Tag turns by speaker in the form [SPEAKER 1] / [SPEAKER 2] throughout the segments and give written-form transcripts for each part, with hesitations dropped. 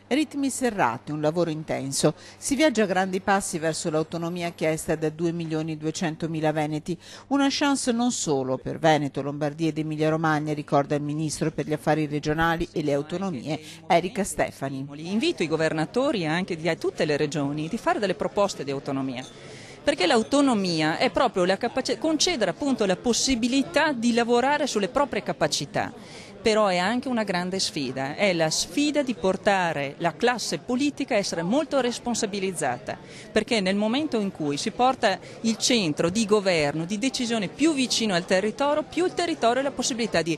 [SPEAKER 1] Ritmi serrati, un lavoro intenso. Si viaggia a grandi passi verso l'autonomia chiesta da 2.200.000 veneti. Una chance non solo per Veneto, Lombardia ed Emilia-Romagna, ricorda il Ministro per gli Affari Regionali e le Autonomie, Erika Stefani.
[SPEAKER 2] Invito i governatori anche di tutte le regioni di fare delle proposte di autonomia. Perché l'autonomia è proprio concedere appunto la possibilità di lavorare sulle proprie capacità, però è anche una grande sfida, è la sfida di portare la classe politica a essere molto responsabilizzata, perché nel momento in cui si porta il centro di governo, di decisione più vicino al territorio, più il territorio ha la possibilità di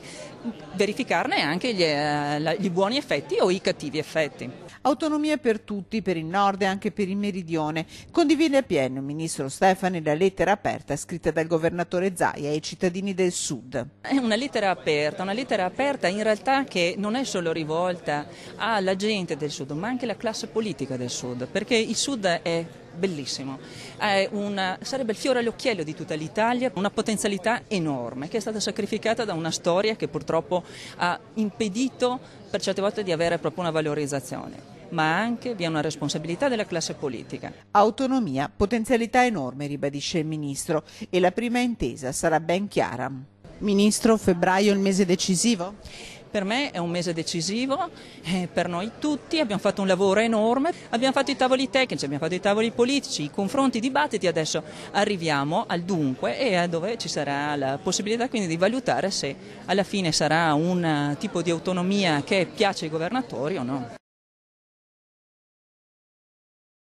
[SPEAKER 2] verificarne anche gli buoni effetti o i cattivi effetti.
[SPEAKER 1] Autonomia per tutti, per il nord e anche per il meridione. Condivide appieno il ministro Stefani la lettera aperta scritta dal governatore Zaia ai cittadini del sud.
[SPEAKER 2] È una lettera aperta in realtà che non è solo rivolta alla gente del sud, ma anche alla classe politica del sud, perché il sud è bellissimo, sarebbe il fiore all'occhiello di tutta l'Italia, una potenzialità enorme che è stata sacrificata da una storia che purtroppo ha impedito per certe volte di avere proprio una valorizzazione. Ma anche vi è una responsabilità della classe politica.
[SPEAKER 1] Autonomia, potenzialità enorme, ribadisce il Ministro, e la prima intesa sarà ben chiara. Ministro, febbraio è il mese decisivo?
[SPEAKER 2] Per me è un mese decisivo, per noi tutti abbiamo fatto un lavoro enorme, abbiamo fatto i tavoli tecnici, abbiamo fatto i tavoli politici, i confronti, i dibattiti, adesso arriviamo al dunque e a dove ci sarà la possibilità quindi di valutare se alla fine sarà un tipo di autonomia che piace ai governatori o no.